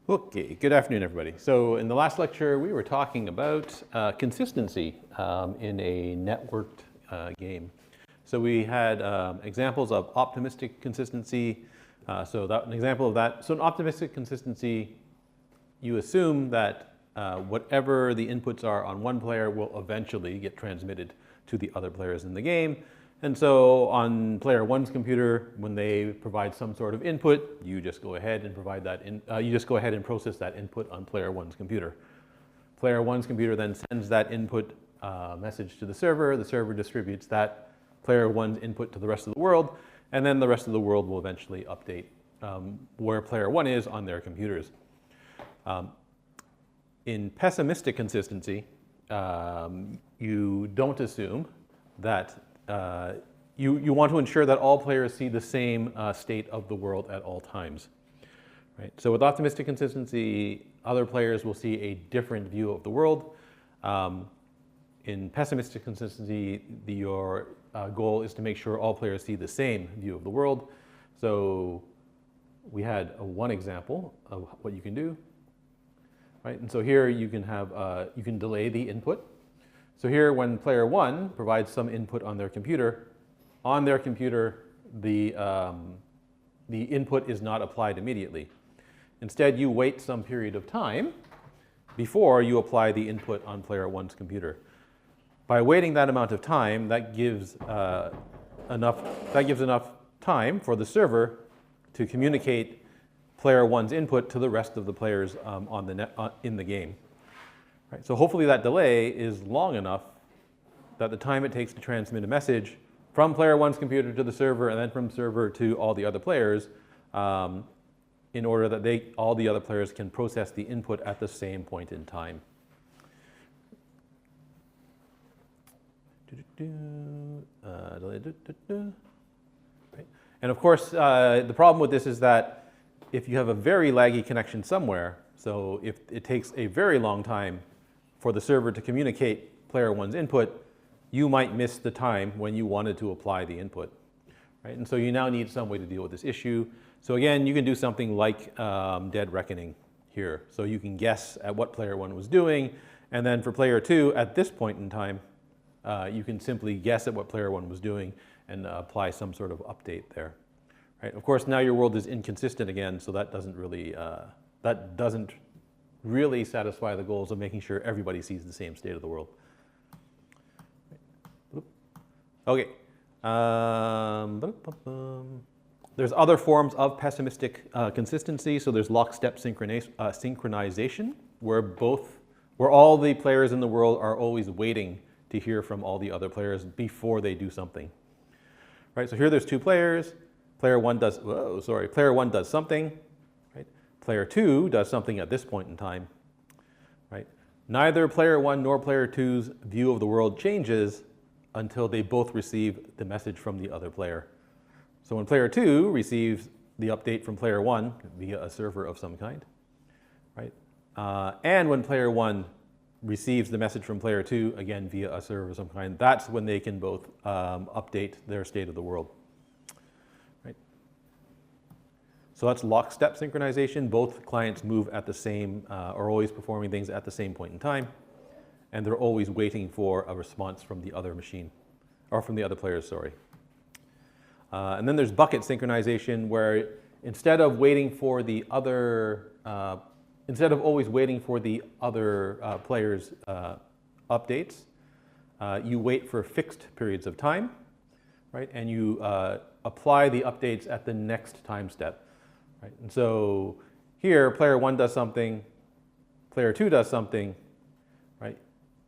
Okay, good afternoon, everybody. So in the last lecture, we were talking about consistency in a networked game. So we had examples of optimistic consistency. An example of that. So in optimistic consistency, you assume that whatever the inputs are on one player will eventually get transmitted to the other players in the game. And so on player one's computer, when they provide some sort of input, you just go ahead and provide that you just go ahead and process that input on player one's computer. Player one's computer then sends that input message to the server. The server distributes that player one's input to the rest of the world, and then the rest of the world will eventually update where player one is on their computers. In pessimistic consistency, you don't assume that you want to ensure that all players see the same state of the world at all times. Right? So with optimistic consistency, other players will see a different view of the world. In pessimistic consistency, your goal is to make sure all players see the same view of the world. So we had one example of what you can do. Right? And so here you can delay the input. So here, when player one provides some input on their computer, the input is not applied immediately. Instead, you wait some period of time before you apply the input on player one's computer. By waiting that amount of time, that gives enough time for the server to communicate player one's input to the rest of the players in the game. Right, so hopefully that delay is long enough that the time it takes to transmit a message from player one's computer to the server and then from server to all the other players in order that all the other players can process the input at the same point in time. Right. And of course, the problem with this is that if you have a very laggy connection somewhere, so if it takes a very long time for the server to communicate player one's input, you might miss the time when you wanted to apply the input. Right? And so you now need some way to deal with this issue. So again, you can do something like dead reckoning here. So you can guess at what player one was doing, and then for player two, at this point in time, you can simply guess at what player one was doing and apply some sort of update there. Right? Of course, now your world is inconsistent again, so that doesn't really satisfy the goals of making sure everybody sees the same state of the world. Okay. There's other forms of pessimistic consistency. So there's lockstep synchronization, where all the players in the world are always waiting to hear from all the other players before they do something. Right. So here there's two players. Player one does something. Player two does something at this point in time. Right? Neither player one nor player two's view of the world changes until they both receive the message from the other player. So when player two receives the update from player one via a server of some kind, right? And when player one receives the message from player two, again via a server of some kind, that's when they can both update their state of the world. So that's lockstep synchronization. Both clients move at the same, are always performing things at the same point in time, and they're always waiting for a response from the other machine, or from the other players, sorry. And then there's bucket synchronization, where instead of always waiting for the other players' updates, you wait for fixed periods of time, right? And you apply the updates at the next time step. Right? And so here, player one does something, player two does something, right?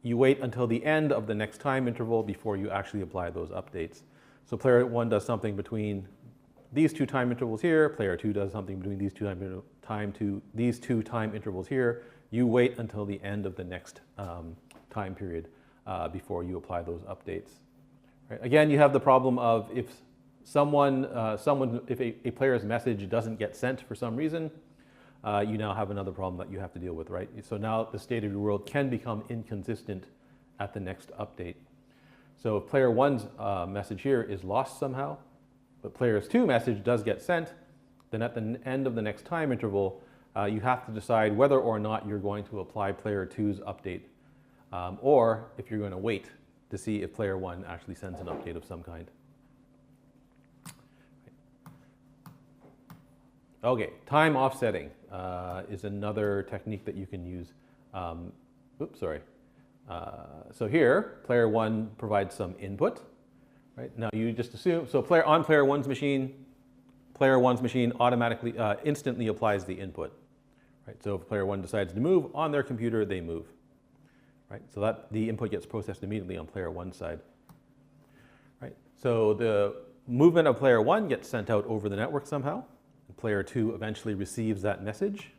You wait until the end of the next time interval before you actually apply those updates. So player one does something between these two time intervals here, player two does something between these two time intervals here. You wait until the end of the next time period before you apply those updates. Right? Again, you have the problem of if if a player's message doesn't get sent for some reason, you now have another problem that you have to deal with, right? So now the state of your world can become inconsistent at the next update. So if player one's message here is lost somehow, but player two's message does get sent, then at the end of the next time interval, you have to decide whether or not you're going to apply player 2's update, or if you're going to wait to see if player 1 actually sends an update of some kind. Okay, time offsetting is another technique that you can use. So here, player 1 provides some input. Right? Now you just assume, so on player 1's machine automatically, instantly applies the input. Right? So if player 1 decides to move, on their computer they move. Right? So that the input gets processed immediately on player 1's side. Right? So the movement of player 1 gets sent out over the network somehow. Player 2 eventually receives that message.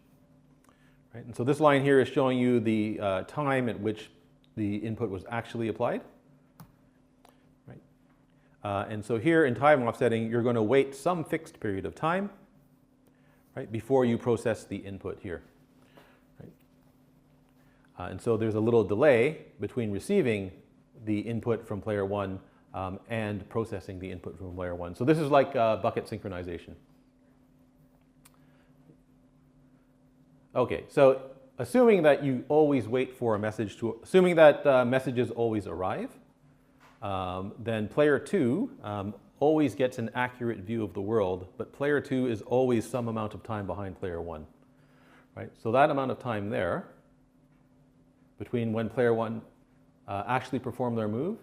Right? And so this line here is showing you the time at which the input was actually applied. Right? And so here in time offsetting, you're going to wait some fixed period of time, right, before you process the input here. Right? And so there's a little delay between receiving the input from player 1 and processing the input from player 1. So this is like bucket synchronization. Okay, so assuming that you always wait for a message to, assuming that messages always arrive, then player 2 always gets an accurate view of the world, but player 2 is always some amount of time behind player 1. Right? So that amount of time there, between when player 1 actually performed their move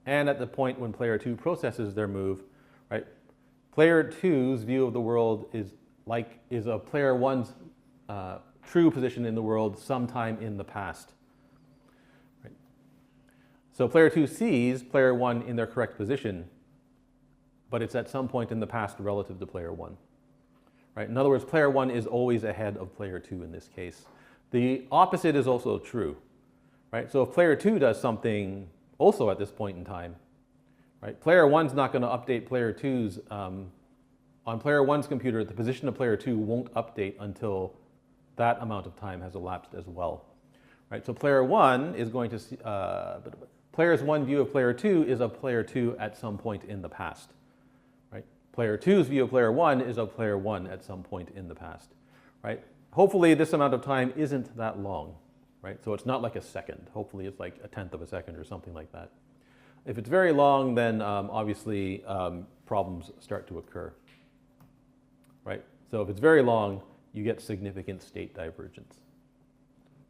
and at the point when player 2 processes their move, right? Player 2's view of the world is a player 1's true position in the world sometime in the past. Right? So player 2 sees player 1 in their correct position, but it's at some point in the past relative to player 1. Right? In other words, player 1 is always ahead of player 2 in this case. The opposite is also true. Right? So if player 2 does something also at this point in time, right, player 1's not going to update player 2's. On player 1's computer, the position of player 2 won't update until that amount of time has elapsed as well. Right? So player 1 is going to see, player's 1 view of player 2 is of player 2 at some point in the past. Right? Player 2's view of player 1 is of player 1 at some point in the past. Right? Hopefully this amount of time isn't that long. Right? So it's not like a second. Hopefully it's like 1/10 of a second or something like that. If it's very long, then obviously problems start to occur. Right? So if it's very long, you get significant state divergence.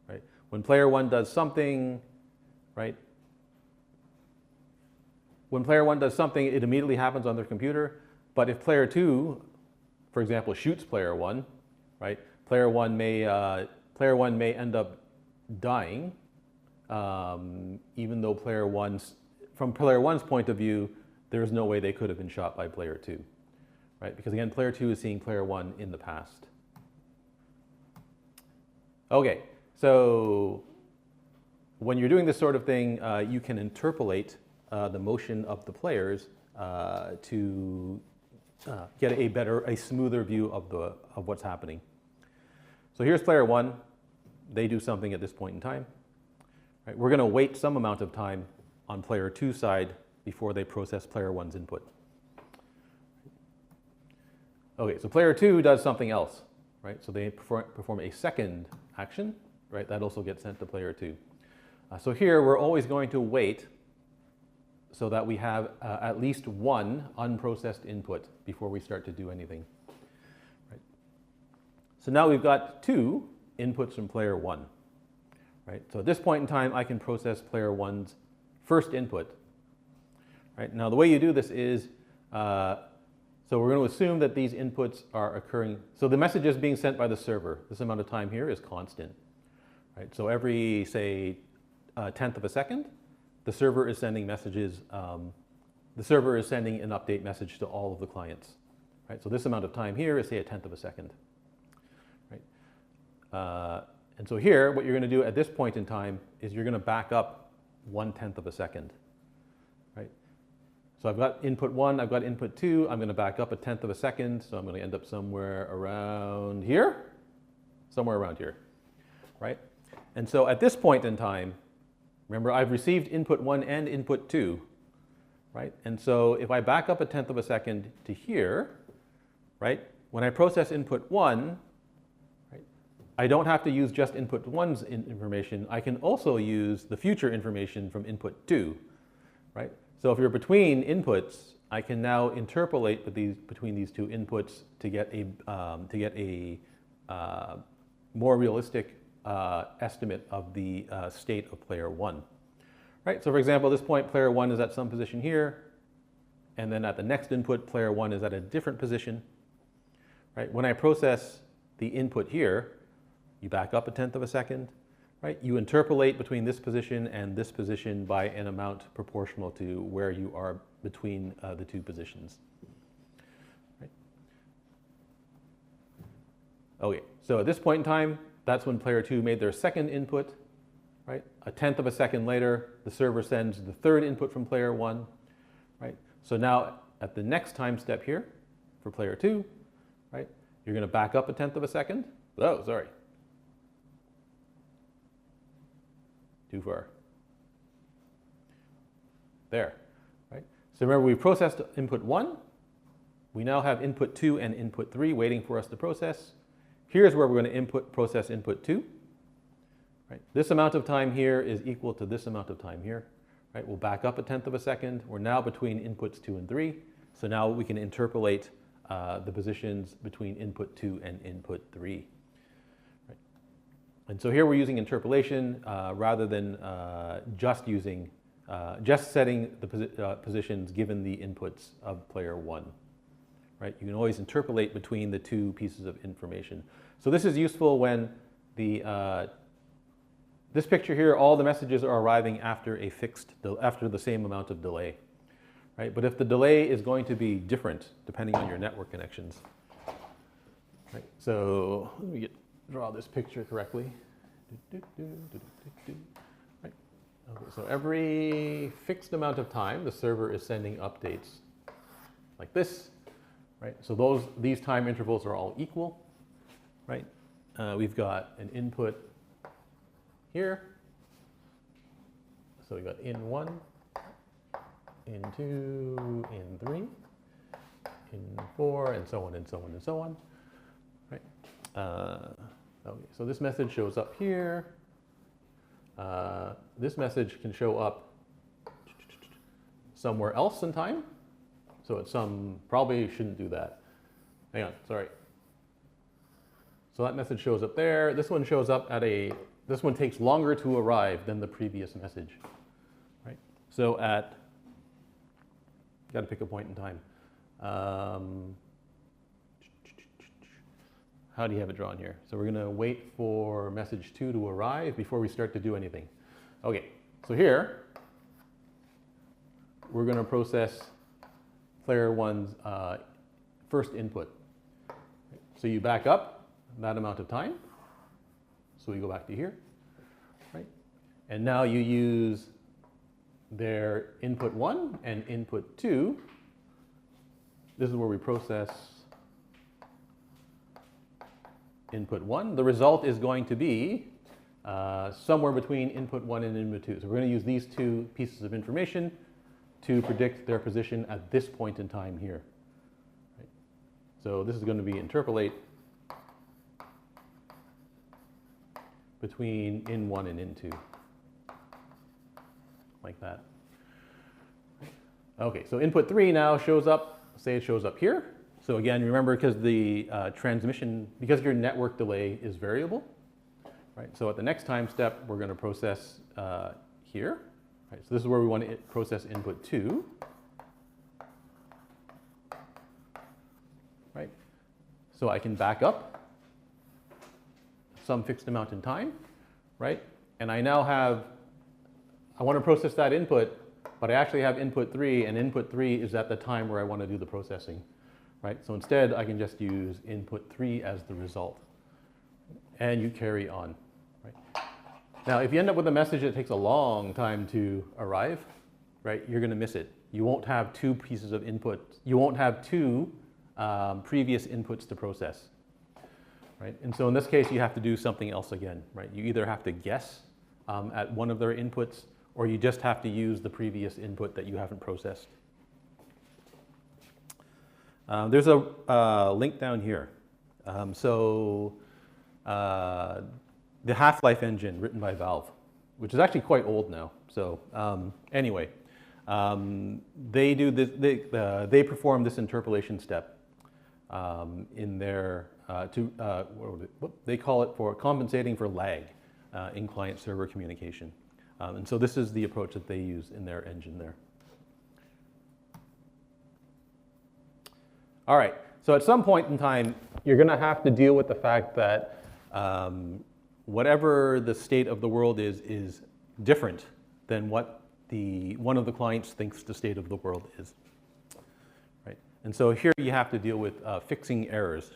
Right? When player 1 does something, right? When player 1 does something, it immediately happens on their computer. But if player 2, for example, shoots player 1, right? Player 1 may end up dying, even though from player 1's point of view, there's no way they could have been shot by player 2. Right? Because again, player 2 is seeing player 1 in the past. Okay, so when you're doing this sort of thing, you can interpolate the motion of the players to get a smoother view of what's happening. So here's player 1. They do something at this point in time. Right? We're going to wait some amount of time on player 2's side before they process player 1's input. Okay, so player 2 does something else, right? So they perform a second action, right? That also gets sent to player 2. So here we're always going to wait so that we have at least one unprocessed input before we start to do anything. Right? So now we've got 2 inputs from player 1. Right? So at this point in time, I can process player 1's first input. Right? Now the way you do this is, so we're going to assume that these inputs are occurring. So the message is being sent by the server. This amount of time here is constant. Right? So every, say, 1/10 of a second, the server is sending messages. The server is sending an update message to all of the clients. Right? So this amount of time here is, say, 1/10 of a second. Right? And so here, what you're going to do at this point in time is you're going to back up 1/10 of a second. Right? So I've got input 1, I've got input 2, I'm going to back up 1/10 of a second, so I'm going to end up somewhere around here, somewhere around here. Right? And so at this point in time, remember I've received input 1 and input 2. Right? And so if I back up 1/10 of a second to here, right, when I process input 1, right, I don't have to use just input 1's information. I can also use the future information from input 2, right? So if you're between inputs, I can now interpolate between these two inputs to get a more realistic estimate of the state of player 1. Right? So for example, at this point, player 1 is at some position here, and then at the next input, player 1 is at a different position. Right? When I process the input here, you back up 1/10 of a second, right? You interpolate between this position and this position by an amount proportional to where you are between the two positions. Right? Okay, so at this point in time, that's when player 2 made their second input, right? 1/10 of a second later, the server sends the third input from player 1, right? So now at the next time step here for player 2, right? You're going to back up 1/10 of a second. Oh, sorry. Too far. There, right? So remember, we processed input 1. We now have input 2 and input 3 waiting for us to process. Here's where we're going to process input 2. Right? This amount of time here is equal to this amount of time here. Right? We'll back up 1/10 of a second. We're now between inputs 2 and 3. So now we can interpolate the positions between input 2 and input 3. Right? And so here we're using interpolation rather than just setting the positions given the inputs of player 1. Right? You can always interpolate between the two pieces of information. So this is useful when this picture here, all the messages are arriving after after the same amount of delay. Right? But if the delay is going to be different depending on your network connections. Right? So let me draw this picture correctly. Right? Okay, so every fixed amount of time, the server is sending updates like this. Right? So these time intervals are all equal. Right? We've got an input here. So we've got in 1, in 2, in 3, in 4, and so on and so on and so on. Right? Okay, so this message shows up here. This message can show up somewhere else in time. So it's probably shouldn't do that. Hang on, sorry. So that message shows up there. This one shows up this one takes longer to arrive than the previous message. Right? So got to pick a point in time. How do you have it drawn here? So we're going to wait for message 2 to arrive before we start to do anything. Okay, so here, we're going to process player 1's first input. So you back up that amount of time. So we go back to here, right? And now you use their input 1 and input 2. This is where we process input 1. The result is going to be somewhere between input 1 and input 2. So we're going to use these two pieces of information to predict their position at this point in time here. Right? So this is going to be interpolate between in 1 and in 2, like that. Okay, so input 3 now shows up, say it shows up here. So again, remember, because the because your network delay is variable, right? So at the next time step, we're going to process here. Right, so this is where we want to process input 2. Right? So I can back up some fixed amount in time, right? And I now I want to process that input, but I actually have input 3, and input 3 is at the time where I want to do the processing, right? So instead, I can just use input 3 as the result, and you carry on, right? Now, if you end up with a message that takes a long time to arrive, right, you're going to miss it. You won't have two pieces of input. You won't have two previous inputs to process. Right? And so in this case, you have to do something else again. Right? You either have to guess at one of their inputs, or you just have to use the previous input that you haven't processed. There's a link down here. So the Half-Life engine written by Valve, which is actually quite old now. So anyway, they do this. They perform this interpolation step in their what they call it for compensating for lag in client-server communication. And so this is the approach that they use in their engine there. All right, so at some point in time, you're going to have to deal with the fact that whatever the state of the world is different than what one of the clients thinks the state of the world is. Right? And so here you have to deal with fixing errors.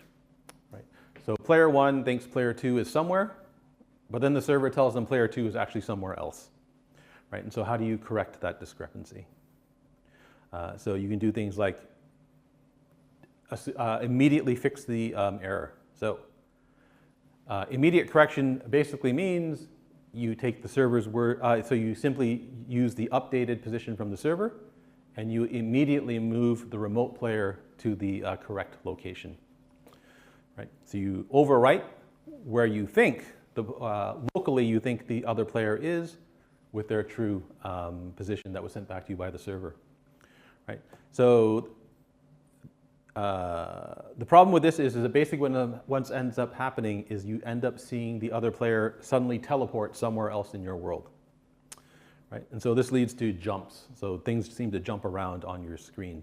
Right? So player 1 thinks player 2 is somewhere, but then the server tells them player 2 is actually somewhere else. Right? And so how do you correct that discrepancy? So you can do things like immediately fix the error. So immediate correction basically means you take the server's word, so you simply use the updated position from the server, and you immediately move the remote player to the correct location. Right? So you overwrite where you think, locally you think the other player is with their true position that was sent back to you by the server. Right? So the problem with this is that basically what ends up happening is you end up seeing the other player suddenly teleport somewhere else in your world. Right? And so this leads to jumps. So things seem to jump around on your screen.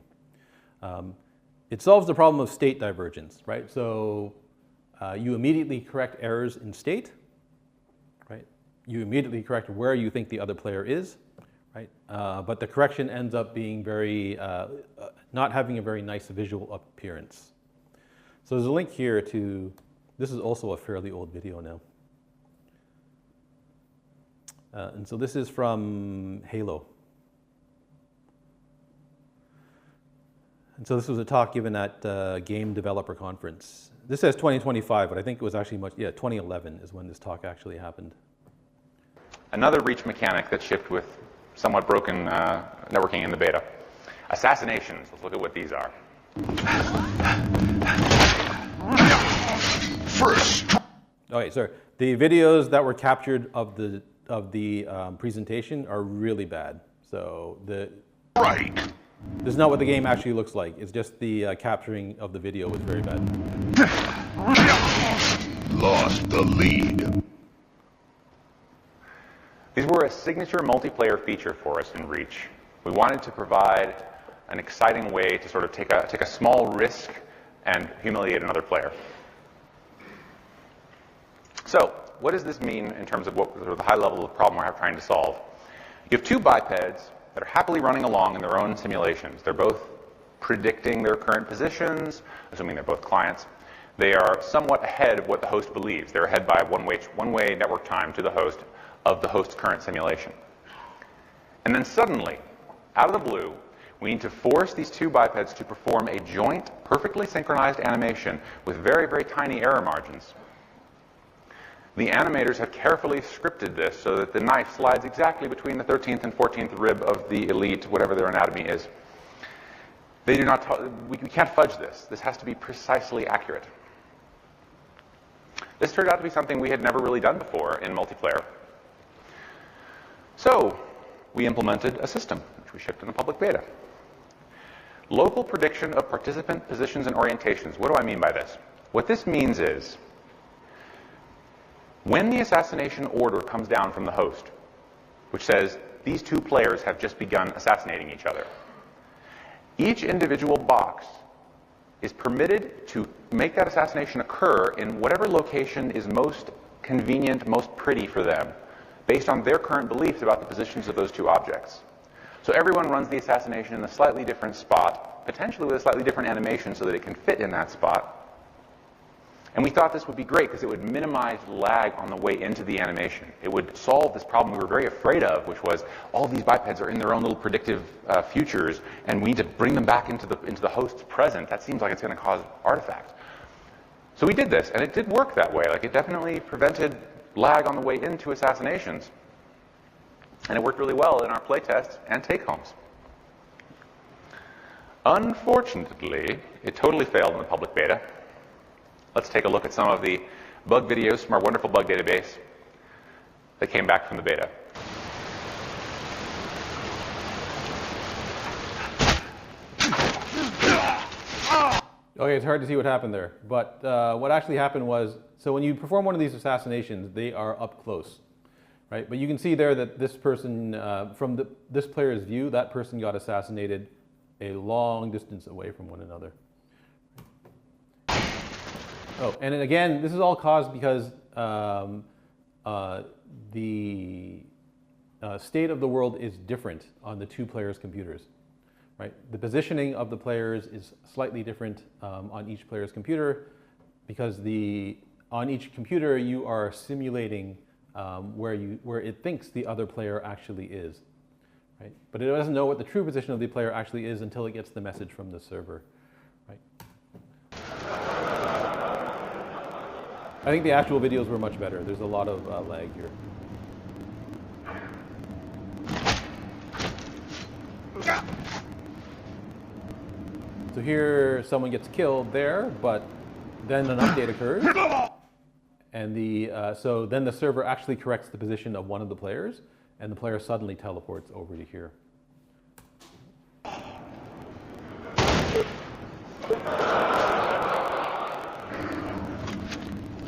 It solves the problem of state divergence. Right? So you immediately correct errors in state. Right? You immediately correct where you think the other player is. Right? But the correction ends up being not having a very nice visual appearance. So there's a link here to, this is also a fairly old video now. And so this is from Halo. And so this was a talk given at Game Developer Conference. This says 2025, but I think it was actually 2011 is when this talk actually happened. Another reach mechanic that shipped with somewhat broken networking in the beta. Assassinations. Let's look at what these are. First. Okay, sorry. The videos that were captured of the presentation are really bad. So Right. this is not what the game actually looks like. It's just the capturing of the video was very bad. Lost the lead. These were a signature multiplayer feature for us in Reach. We wanted to provide an exciting way to sort of take a small risk and humiliate another player. So, what does this mean in terms of what sort of the high level of problem we're trying to solve? You have two bipeds that are happily running along in their own simulations. They're both predicting their current positions, assuming they're both clients. They are somewhat ahead of what the host believes. They're ahead by one-way network time to the host of the host's current simulation. And then suddenly, out of the blue, we need to force these two bipeds to perform a joint, perfectly synchronized animation with very, very tiny error margins. The animators have carefully scripted this so that the knife slides exactly between the 13th and 14th rib of the elite, whatever their anatomy is. They do not. We can't fudge this. This has to be precisely accurate. This turned out to be something we had never really done before in multiplayer. So we implemented a system, which we shipped in the public beta. Local prediction of participant positions and orientations. What do I mean by this? What this means is, when the assassination order comes down from the host, which says these two players have just begun assassinating each other, each individual box is permitted to make that assassination occur in whatever location is most convenient, most pretty for them, based on their current beliefs about the positions of those two objects. So everyone runs the assassination in a slightly different spot, potentially with a slightly different animation so that it can fit in that spot. And we thought this would be great because it would minimize lag on the way into the animation. It would solve this problem we were very afraid of, which was all these bipeds are in their own little predictive futures, and we need to bring them back into the host's present. That seems like it's going to cause artifacts. So we did this, and it did work that way. Like, it definitely prevented lag on the way into assassinations. And it worked really well in our playtests and take-homes. Unfortunately, it totally failed in the public beta. Let's take a look at some of the bug videos from our wonderful bug database that came back from the beta. Okay, it's hard to see what happened there, but what actually happened was, so when you perform one of these assassinations, they are up close, right? But you can see there that this person, from this player's view, that person got assassinated a long distance away from one another. Oh, and then again, this is all caused because the state of the world is different on the two players' computers. Right? The positioning of the players is slightly different on each player's computer because on each computer you are simulating where it thinks the other player actually is. Right? But it doesn't know what the true position of the player actually is until it gets the message from the server. Right? I think the actual videos were much better. There's a lot of lag here. So here, someone gets killed there, but then an update occurs, and so then the server actually corrects the position of one of the players, and the player suddenly teleports over to here.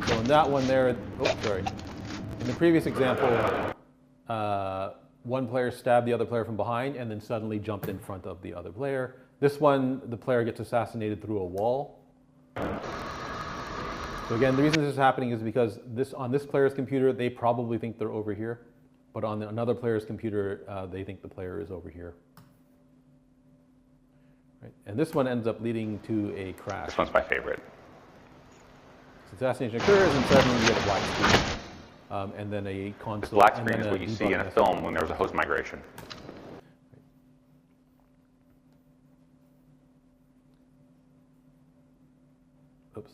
So in that one there, oh, sorry. In the previous example, one player stabbed the other player from behind and then suddenly jumped in front of the other player. This one, the player gets assassinated through a wall. So again, the reason this is happening is because on this player's computer, they probably think they're over here. But on another player's computer, they think the player is over here. Right? And this one ends up leading to a crash. This one's my favorite. So assassination occurs, and suddenly you get a black screen. And then a console. Black screen is what you see in a film when there was a host migration. Oops.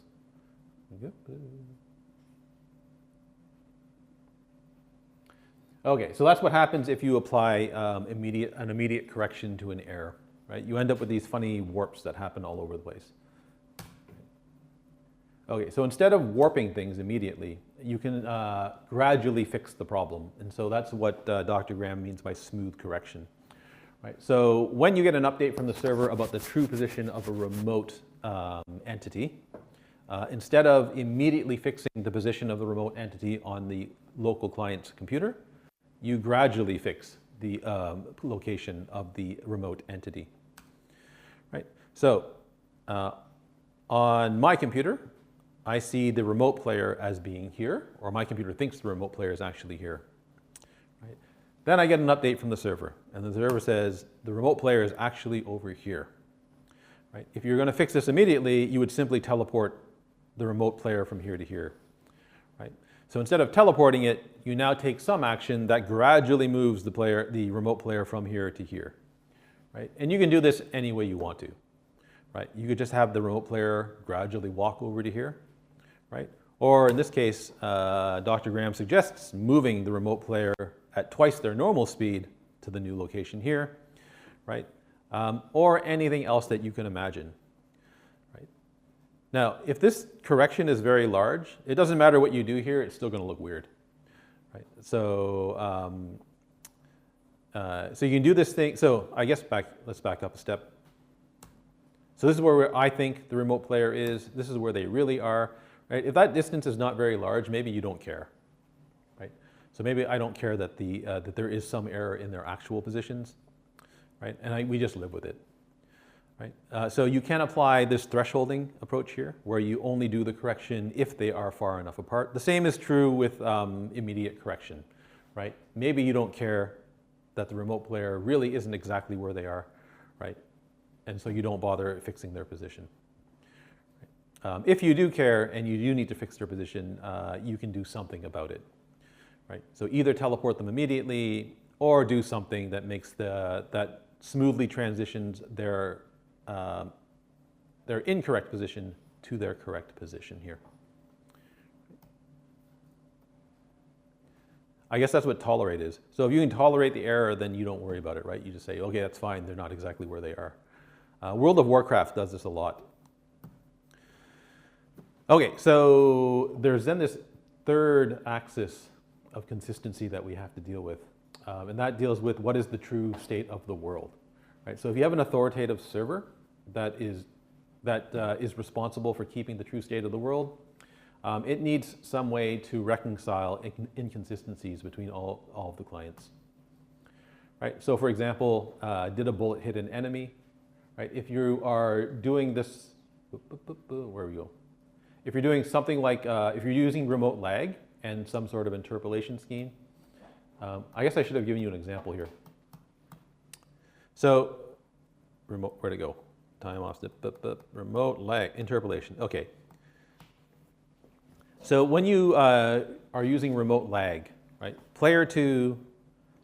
Okay, so that's what happens if you apply an immediate correction to an error, right? You end up with these funny warps that happen all over the place. Okay, so instead of warping things immediately, you can gradually fix the problem. And so that's what Dr. Graham means by smooth correction. Right? So when you get an update from the server about the true position of a remote entity, instead of immediately fixing the position of the remote entity on the local client's computer, you gradually fix the location of the remote entity. Right? So on my computer, I see the remote player as being here, or my computer thinks the remote player is actually here. Right? Then I get an update from the server, and the server says the remote player is actually over here. Right? If you're going to fix this immediately, you would simply teleport the remote player from here to here. Right? So instead of teleporting it, you now take some action that gradually moves the remote player from here to here. Right? And you can do this any way you want to. Right? You could just have the remote player gradually walk over to here. Right? Or in this case, Dr. Graham suggests moving the remote player at twice their normal speed to the new location here, right? Or anything else that you can imagine, right? Now, if this correction is very large, it doesn't matter what you do here, it's still going to look weird, right? So, so you can do this thing. So I guess let's back up a step. So this is where I think the remote player is. This is where they really are. Right? If that distance is not very large, maybe you don't care. Right? So maybe I don't care that that there is some error in their actual positions. Right? And we just live with it. Right? So you can apply this thresholding approach here, where you only do the correction if they are far enough apart. The same is true with immediate correction. Right? Maybe you don't care that the remote player really isn't exactly where they are. Right? And so you don't bother fixing their position. If you do care and you do need to fix their position, you can do something about it. Right? So either teleport them immediately or do something that makes that smoothly transitions their incorrect position to their correct position here. I guess that's what tolerate is. So if you can tolerate the error, then you don't worry about it, right? You just say, okay, that's fine. They're not exactly where they are. World of Warcraft does this a lot. Okay, so there's then this third axis of consistency that we have to deal with, and that deals with what is the true state of the world, right? So if you have an authoritative server that is responsible for keeping the true state of the world, it needs some way to reconcile inconsistencies between all of the clients, right? So for example, did a bullet hit an enemy, right? If you are doing this, where we go? If you're doing something like, if you're using remote lag and some sort of interpolation scheme, I guess I should have given you an example here. So, remote, where'd it go? Time off, remote lag, interpolation, okay. So when you are using remote lag, right, player 2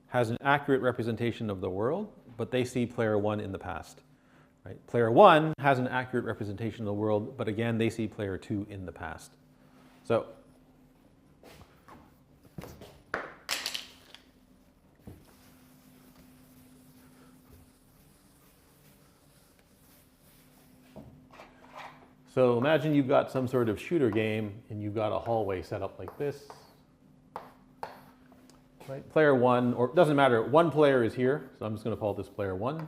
has an accurate representation of the world, but they see player 1 in the past. Right? Player 1 has an accurate representation of the world, but again, they see player 2 in the past. So, imagine you've got some sort of shooter game and you've got a hallway set up like this. Right? Player 1, or it doesn't matter, one player is here, so I'm just going to call this player 1.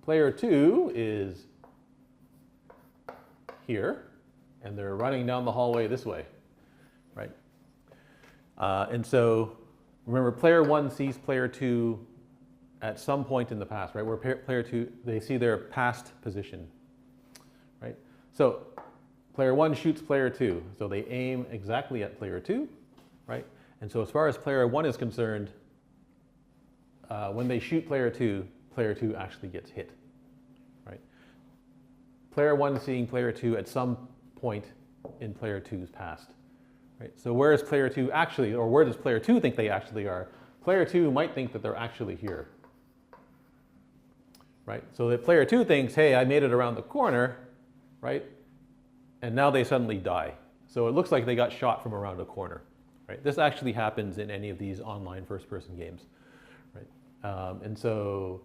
Player 2 is here, and they're running down the hallway this way, right? And so, remember, player 1 sees player 2 at some point in the past, right? Where player 2, they see their past position, right? So, player 1 shoots player 2, so they aim exactly at player 2, right? And so as far as player 1 is concerned, when they shoot player 2 actually gets hit, right? Player 1 seeing player 2 at some point in player 2's past, right? So where is player 2 actually, or where does player 2 think they actually are? Player 2 might think that they're actually here, right? So that player 2 thinks, hey, I made it around the corner, right? And now they suddenly die. So it looks like they got shot from around a corner, right? This actually happens in any of these online first-person games, right? And so,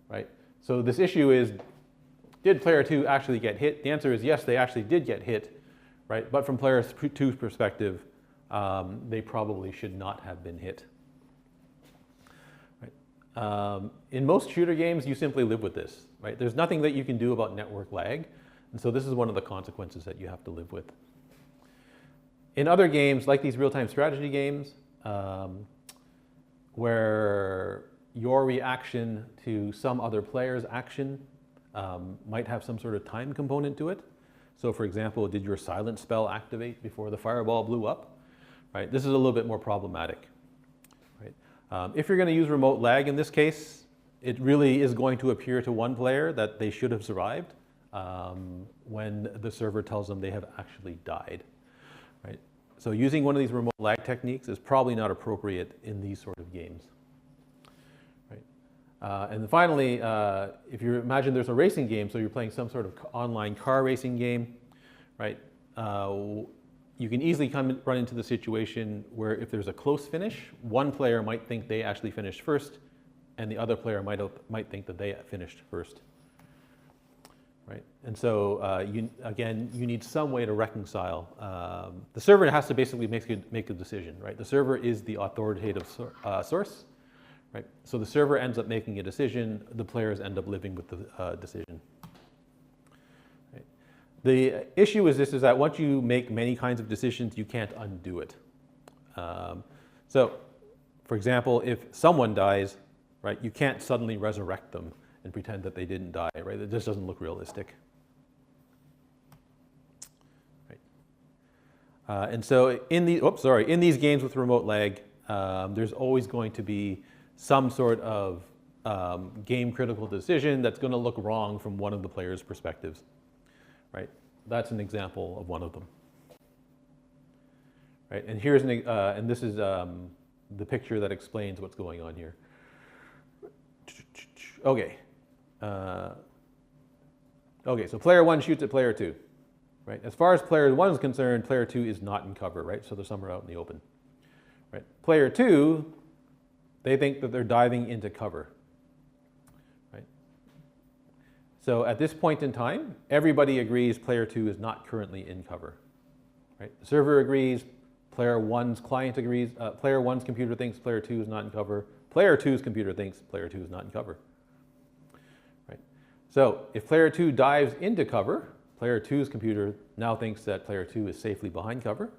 right? So this issue is, did player 2 actually get hit? The answer is yes, they actually did get hit, right? But from player 2's perspective, they probably should not have been hit. Right? In most shooter games, you simply live with this, right? There's nothing that you can do about network lag, and so this is one of the consequences that you have to live with. In other games, like these real-time strategy games, where your reaction to some other player's action might have some sort of time component to it. So for example, did your silent spell activate before the fireball blew up? Right? This is a little bit more problematic. Right? If you're going to use remote lag in this case, it really is going to appear to one player that they should have survived when the server tells them they have actually died. Right? So using one of these remote lag techniques is probably not appropriate in these sort of games. And then finally, if you imagine there's a racing game, so you're playing some sort of online car racing game, right? You can easily run into the situation where if there's a close finish, one player might think they actually finished first, and the other player might think that they finished first, right? And so you need some way to reconcile. The server has to basically make a decision, right? The server is the authoritative source. Right? So the server ends up making a decision, the players end up living with the decision. Right? The issue is that once you make many kinds of decisions, you can't undo it. So, for example, if someone dies, right, you can't suddenly resurrect them and pretend that they didn't die, right? It just doesn't look realistic. Right? And so in these games with remote lag, there's always going to be some sort of game critical decision that's going to look wrong from one of the player's perspectives, right? That's an example of one of them, right? And here's and this is the picture that explains what's going on here. Okay. Okay, so player 1 shoots at player 2, right? As far as player 1 is concerned, player 2 is not in cover, right? So they're somewhere out in the open, right? Player 2 They think that they're diving into cover, right? So at this point in time, everybody agrees player 2 is not currently in cover, right? The server agrees, player 1's client agrees, player 1's computer thinks player 2 is not in cover, player 2's computer thinks player 2 is not in cover, right? So if player 2 dives into cover, player 2's computer now thinks that player 2 is safely behind cover,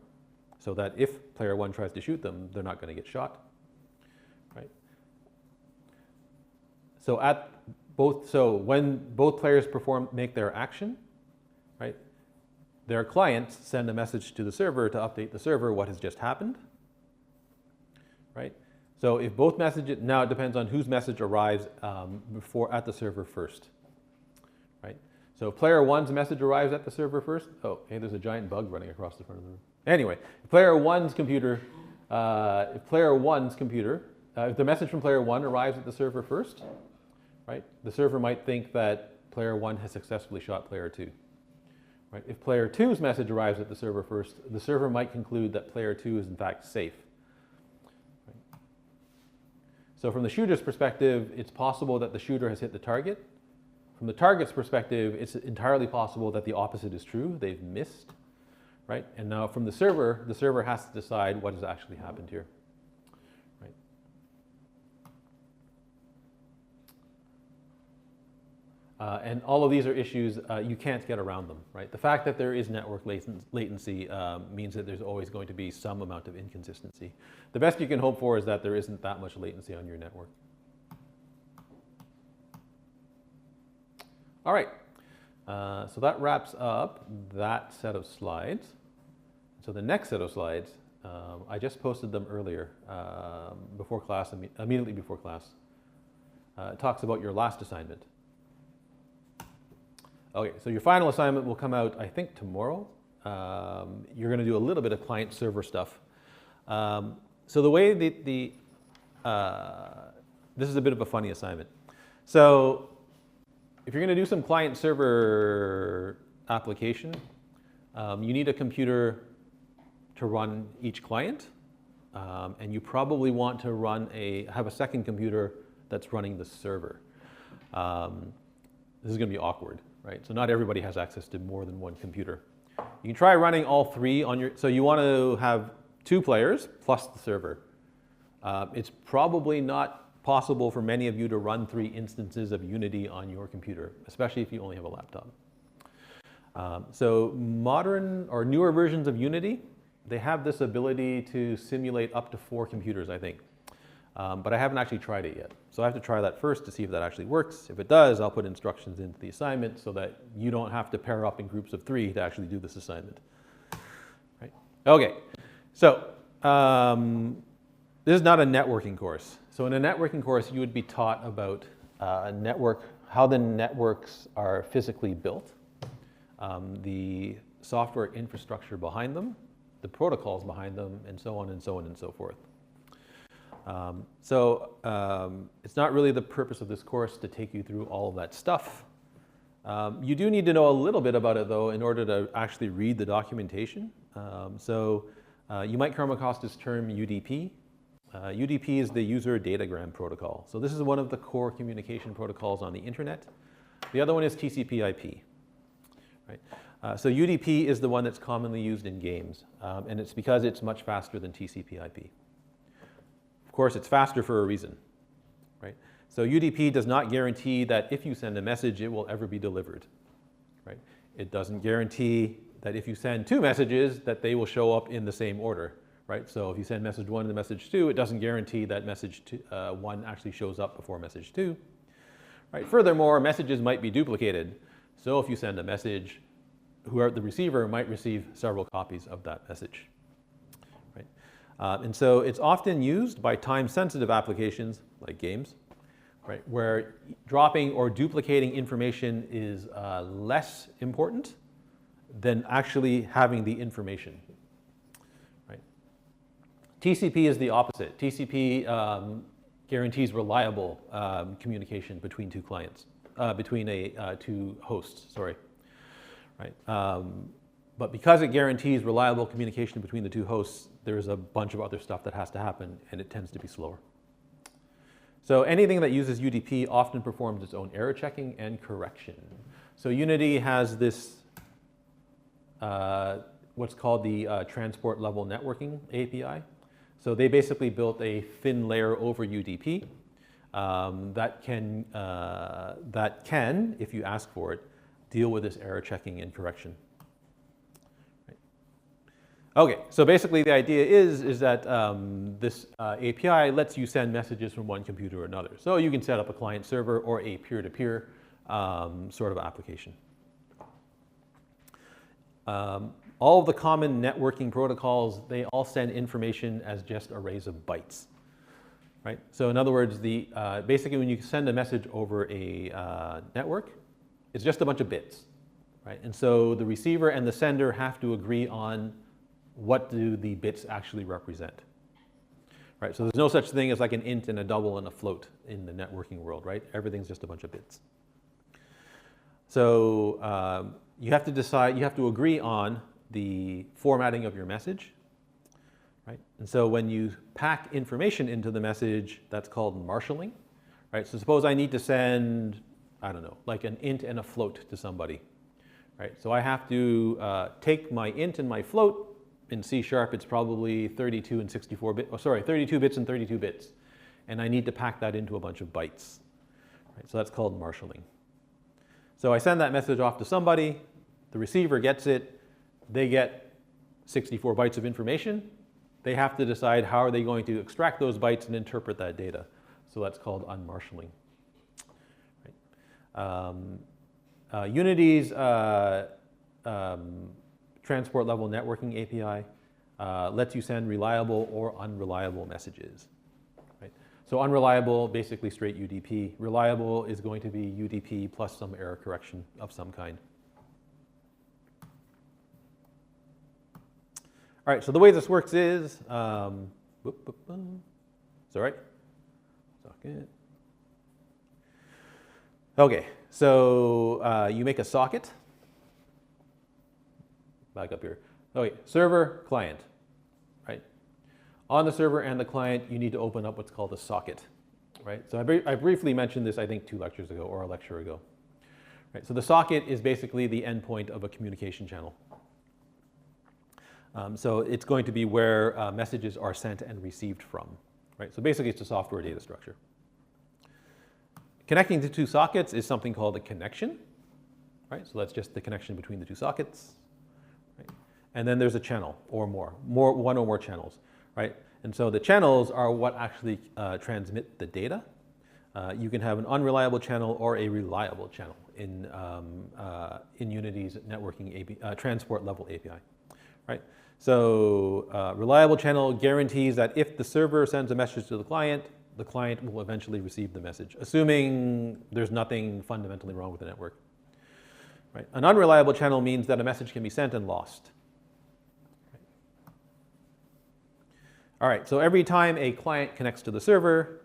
so that if player 1 tries to shoot them, they're not going to get shot, right? So when both players make their action, right, their clients send a message to the server to update the server what has just happened, right? So if both messages, now it depends on whose message arrives at the server first, right? So if player 1's message arrives at the server first, oh, hey, there's a giant bug running across the front of the room. Anyway, if player 1's computer, if the message from player 1 arrives at the server first, right, the server might think that player 1 has successfully shot player 2. Right? If player 2's message arrives at the server first, the server might conclude that player 2 is in fact safe. Right? So from the shooter's perspective, it's possible that the shooter has hit the target. From the target's perspective, it's entirely possible that the opposite is true. They've missed. Right? And now from the server has to decide what has actually happened here. Right? And all of these are issues, you can't get around them. Right? The fact that there is network latency means that there's always going to be some amount of inconsistency. The best you can hope for is that there isn't that much latency on your network. All right. So that wraps up that set of slides. So the next set of slides, I just posted them earlier before class, immediately before class. It talks about your last assignment. Okay, so your final assignment will come out, I think, tomorrow. You're going to do a little bit of client-server stuff. So the way this is a bit of a funny assignment. So if you're going to do some client-server application, you need a computer to run each client, and you probably want to have a second computer that's running the server. This is going to be awkward, right? So not everybody has access to more than one computer. You can try running all three on your, so you want to have 2 players plus the server. It's probably not possible for many of you to run 3 instances of Unity on your computer, especially if you only have a laptop. So modern or newer versions of Unity, they have this ability to simulate up to 4 computers, I think. But I haven't actually tried it yet. So I have to try that first to see if that actually works. If it does, I'll put instructions into the assignment so that you don't have to pair up in groups of 3 to actually do this assignment. Right? Okay, so this is not a networking course. So in a networking course, you would be taught about how the networks are physically built, the software infrastructure behind them, the protocols behind them, and so on and so on and so forth. It's not really the purpose of this course to take you through all of that stuff. You do need to know a little bit about it, though, in order to actually read the documentation. You might come across this term UDP. UDP is the User Datagram Protocol. So this is one of the core communication protocols on the internet. The other one is TCP/IP. Right? So UDP is the one that's commonly used in games, and it's because it's much faster than TCP/IP. Of course, it's faster for a reason, right? So UDP does not guarantee that if you send a message, it will ever be delivered, right? It doesn't guarantee that if you send 2 messages, that they will show up in the same order, right? So if you send message 1 and message 2, it doesn't guarantee that message 1 actually shows up before message 2, right? Furthermore, messages might be duplicated. So if you send a message, the receiver might receive several copies of that message. And so it's often used by time-sensitive applications like games, right, where dropping or duplicating information is less important than actually having the information. Right? TCP is the opposite. TCP guarantees reliable communication between 2 clients, between 2 hosts. Sorry. Right. But because it guarantees reliable communication between the 2 hosts, there's a bunch of other stuff that has to happen, and it tends to be slower. So anything that uses UDP often performs its own error checking and correction. So Unity has this, what's called the transport level networking API. So they basically built a thin layer over UDP that can, if you ask for it, deal with this error checking and correction. Okay, so basically the idea is that this API lets you send messages from one computer to another. So you can set up a client server or a peer-to-peer sort of application. All of the common networking protocols, they all send information as just arrays of bytes, right? So in other words, basically when you send a message over a network, it's just a bunch of bits, right? And so the receiver and the sender have to agree on what do the bits actually represent, right? So there's no such thing as like an int and a double and a float in the networking world, right? Everything's just a bunch of bits. So you have to decide, you have to agree on the formatting of your message, right? And so when you pack information into the message, that's called marshalling, right? So suppose I need to send, I don't know, like an int and a float to somebody, right? So I have to take my int and my float. In C#, it's probably 32 and 64 bit, 32 bits and 32 bits. And I need to pack that into a bunch of bytes, right? So that's called marshalling. So I send that message off to somebody, the receiver gets it, they get 64 bytes of information. They have to decide how are they going to extract those bytes and interpret that data. So that's called unmarshalling. Right? Unity's transport level networking API lets you send reliable or unreliable messages. Right? So unreliable, basically straight UDP. Reliable is going to be UDP plus some error correction of some kind. All right, so the way this works is, it's all right. Socket. Okay, so you make a socket. Back up here. Okay, server, client, right? On the server and the client, you need to open up what's called a socket, right? So I briefly mentioned this, I think, 2 lectures ago or a lecture ago. Right, so the socket is basically the endpoint of a communication channel. So it's going to be where messages are sent and received from, right? So basically, it's a software data structure. Connecting the 2 sockets is something called a connection, right? So that's just the connection between the 2 sockets. Right? And then there's a channel or one or more channels, right? And so the channels are what actually transmit the data. You can have an unreliable channel or a reliable channel in Unity's networking transport level API, right? So reliable channel guarantees that if the server sends a message to the client will eventually receive the message, assuming there's nothing fundamentally wrong with the network. Right? An unreliable channel means that a message can be sent and lost. Right. All right, so every time a client connects to the server,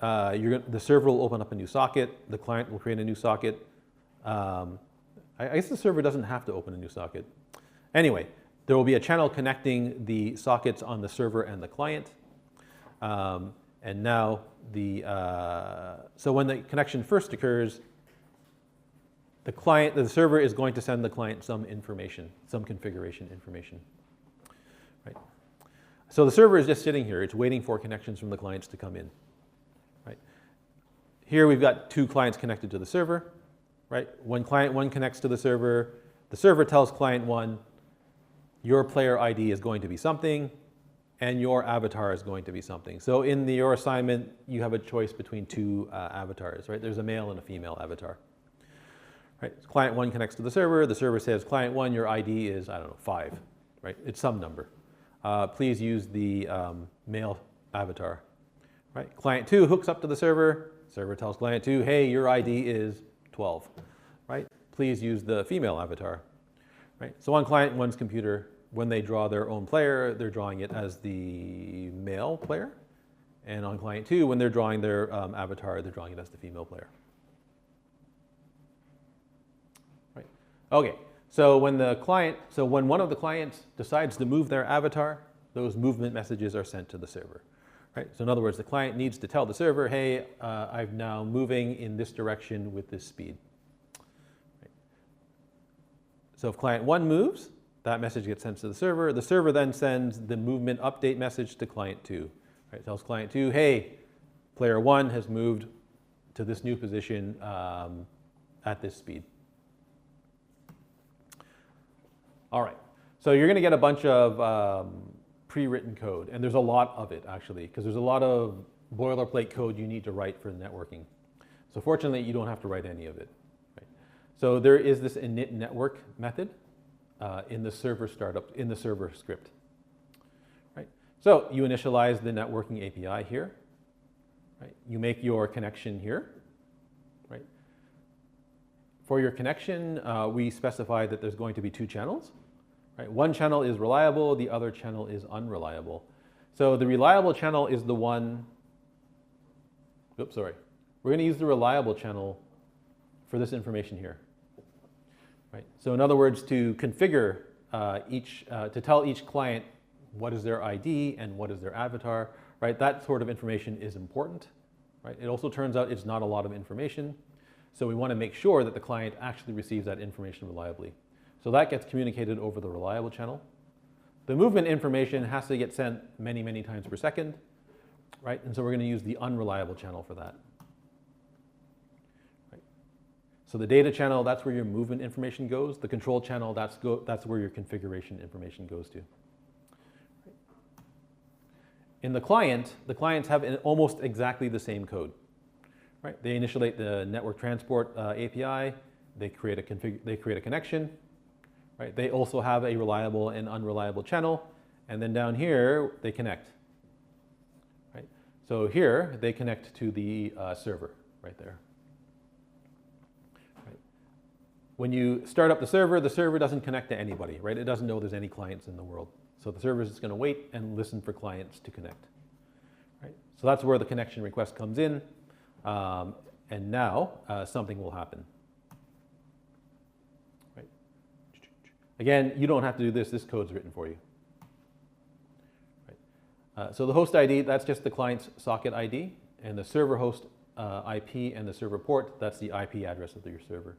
the server will open up a new socket, the client will create a new socket. I guess the server doesn't have to open a new socket. Anyway, there will be a channel connecting the sockets on the server and the client. And now so when the connection first occurs, the server is going to send the client some information, some configuration information, right? So the server is just sitting here. It's waiting for connections from the clients to come in, right? Here we've got 2 clients connected to the server, right? When client 1 connects to the server tells client 1, your player ID is going to be something, and your avatar is going to be something. So in your assignment, you have a choice between 2 avatars, right? There's a male and a female avatar. Right? So client 1 connects to the server says, client 1, your ID is, I don't know, 5, right? It's some number. Please use the male avatar, right? Client 2 hooks up to the server tells client 2, hey, your ID is 12, right? Please use the female avatar, right? So on client 1's computer, when they draw their own player, they're drawing it as the male player. And on client 2, when they're drawing their avatar, they're drawing it as the female player. Right. Okay, so when one of the clients decides to move their avatar, those movement messages are sent to the server. Right? So in other words, the client needs to tell the server, hey, I'm now moving in this direction with this speed. Right? So if client 1 moves, that message gets sent to the server. The server then sends the movement update message to client 2. Right? Tells client 2, hey, player 1 has moved to this new position at this speed. All right, so you're going to get a bunch of pre-written code, and there's a lot of it actually, because there's a lot of boilerplate code you need to write for the networking. So fortunately, you don't have to write any of it. Right? So there is this init network method in the server startup, in the server script. Right? So you initialize the networking API here. Right? You make your connection here. Right? For your connection, we specify that there's going to be 2 channels. Right? One channel is reliable, the other channel is unreliable. So the reliable channel is the one, oops, sorry. We're going to use the reliable channel for this information here. Right? So in other words, to configure to tell each client what is their ID and what is their avatar, right? That sort of information is important. Right? It also turns out it's not a lot of information. So we want to make sure that the client actually receives that information reliably. So that gets communicated over the reliable channel. The movement information has to get sent many, many times per second, right? And so we're going to use the unreliable channel for that. Right? So the data channel, that's where your movement information goes. The control channel, that's where your configuration information goes to. Right? In the clients have almost exactly the same code. Right? They initiate the network transport API. They create a connection. Right? They also have a reliable and unreliable channel, and then down here they connect. Right? So here they connect to the server right there. Right? When you start up the server doesn't connect to anybody. Right? It doesn't know there's any clients in the world. So the server is just going to wait and listen for clients to connect. Right? So that's where the connection request comes in, and now something will happen. Again, you don't have to do this. This code's written for you. Right. So the host ID, that's just the client's socket ID, and the server host IP and the server port, that's the IP address of your server.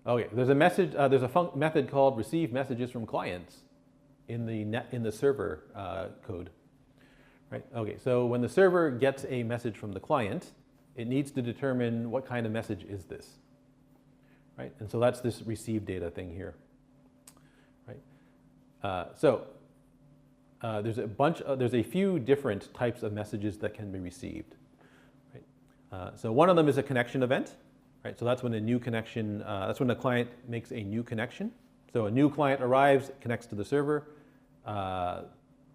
Okay, there's a message. There's a method called receive messages from clients in the server code. Right. Okay, so when the server gets a message from the client, it needs to determine what kind of message is this. Right? And so that's this receive data thing here. Right? There's a few different types of messages that can be received. Right? So one of them is a connection event. Right? So that's when a new connection, that's when the client makes a new connection. So a new client arrives, connects to the server.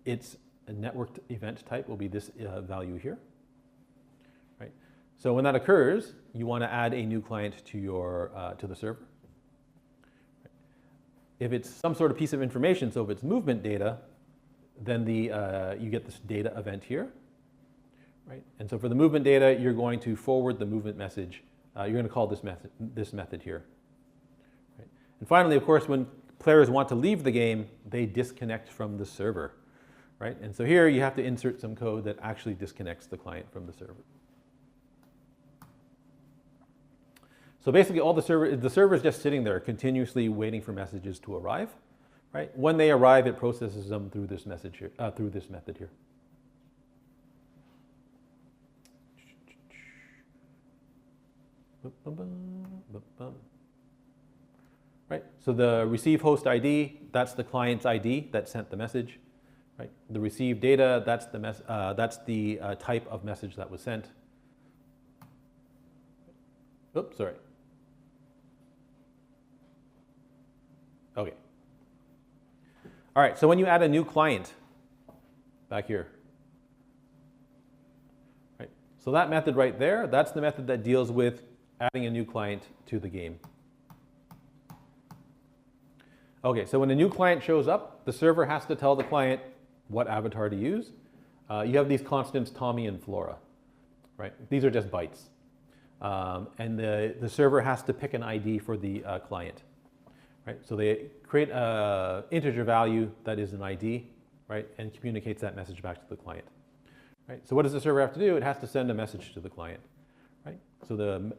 Its a networked event type will be this value here. Right? So when that occurs, you want to add a new client to the server. If it's some sort of piece of information, so if it's movement data, then you get this data event here. Right? And so for the movement data, you're going to forward the movement message. You're going to call this method here. Right? And finally, of course, when players want to leave the game, they disconnect from the server. Right? And so here you have to insert some code that actually disconnects the client from the server. So basically, the server is just sitting there, continuously waiting for messages to arrive. Right? When they arrive, it processes them through this message here, through this method here. Right? So the receive host ID, that's the client's ID that sent the message. Right? The receive data, that's the type of message that was sent. Oops, sorry. Okay. All right, so when you add a new client back here, right? So that method right there, that's the method that deals with adding a new client to the game. Okay, so when a new client shows up, the server has to tell the client what avatar to use. You have these constants, Tommy and Flora, right? These are just bytes. And the server has to pick an ID for the client, right? So they create an integer value that is an ID, right, and communicates that message back to the client. Right? So what does the server have to do? It has to send a message to the client. Right? So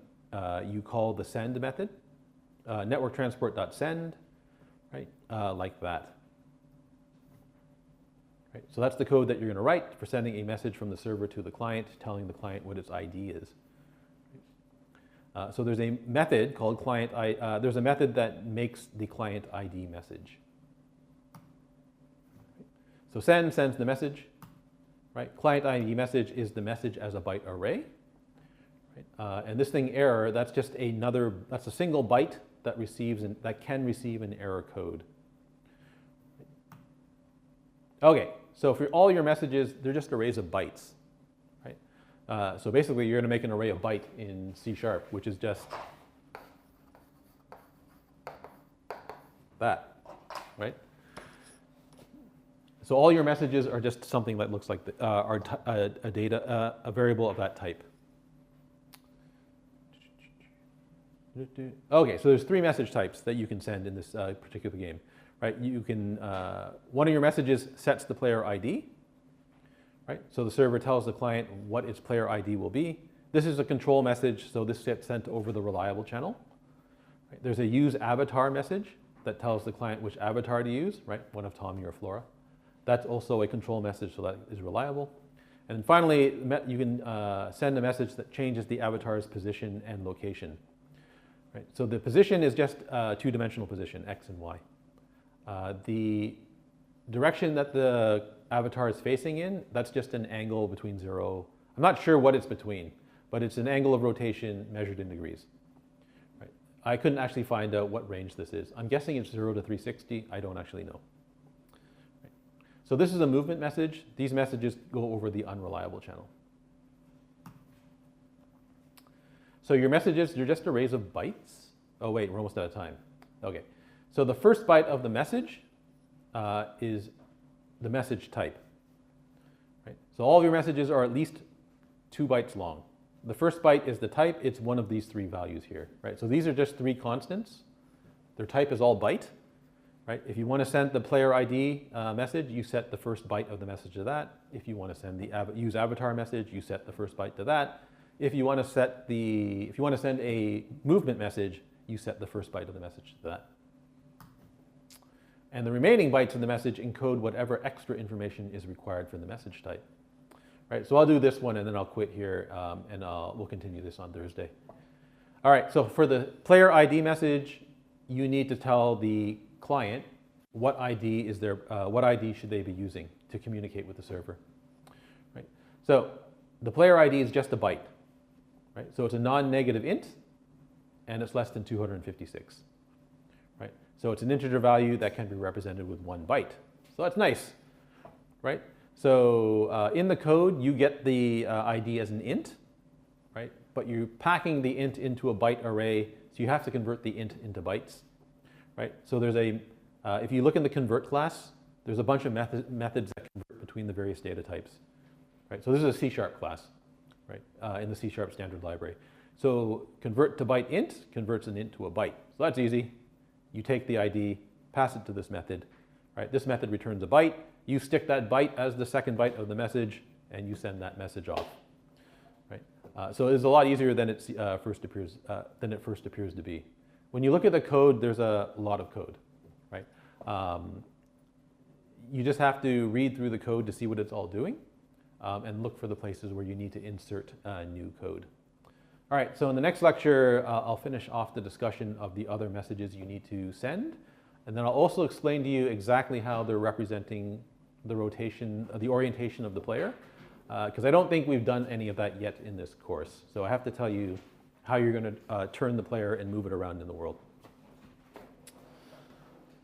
you call the send method, network transport.send, right, like that. Right? So that's the code that you're going to write for sending a message from the server to the client, telling the client what its ID is. So there's a method called client. There's a method that makes the client ID message. So send sends the message. Right? Client ID message is the message as a byte array. Right? And this thing error, that's just that's a single byte that that can receive an error code. Okay, so for all your messages, they're just arrays of bytes. Right? So basically, you're going to make an array of byte in C#, which is just that, right? So all your messages are just something that looks like a variable of that type. Okay, so there's 3 message types that you can send in this particular game. Right? You can one of your messages sets the player ID. Right? So the server tells the client what its player ID will be. This is a control message, so this gets sent over the reliable channel. Right? There's a use avatar message that tells the client which avatar to use, right? One of Tommy or Flora. That's also a control message, so that is reliable. And then finally, you can send a message that changes the avatar's position and location. Right? So the position is just a 2-dimensional position, X and Y. The direction that the avatar is facing in, that's just an angle between 0. I'm not sure what it's between, but it's an angle of rotation measured in degrees. Right? I couldn't actually find out what range this is. I'm guessing it's 0 to 360. I don't actually know. Right? So this is a movement message. These messages go over the unreliable channel. So your messages, they're just arrays of bytes. Oh wait, we're almost out of time. Okay. So the first byte of the message is the message type. Right? So all of your messages are at least 2 bytes long. The first byte is the type. It's one of these 3 values here. Right? So these are just 3 constants. Their type is all byte. Right? If you want to send the player ID message, you set the first byte of the message to that. If you want to send the use avatar message, you set the first byte to that. If you want to send a movement message, you set the first byte of the message to that. And the remaining bytes of the message encode whatever extra information is required for the message type. Right, so I'll do this one and then I'll quit here and we'll continue this on Thursday. All right, so for the player ID message, you need to tell the client what ID should they be using to communicate with the server. Right, so the player ID is just a byte. Right, so it's a non-negative int and it's less than 256. Right? So it's an integer value that can be represented with 1 byte. So that's nice, right? So in the code, you get the ID as an int, right? But you're packing the int into a byte array, so you have to convert the int into bytes, right? So there's if you look in the convert class, there's a bunch of methods that convert between the various data types, right? So this is a C# class, right? In the C# standard library. So convert to byte int converts an int to a byte. So that's easy. You take the ID, pass it to this method. Right? This method returns a byte. You stick that byte as the second byte of the message, and you send that message off. Right? So it's a lot easier than it first appears to be. When you look at the code, there's a lot of code. Right? You just have to read through the code to see what it's all doing, and look for the places where you need to insert new code. All right, so in the next lecture, I'll finish off the discussion of the other messages you need to send. And then I'll also explain to you exactly how they're representing the orientation of the player, because I don't think we've done any of that yet in this course. So I have to tell you how you're going to turn the player and move it around in the world.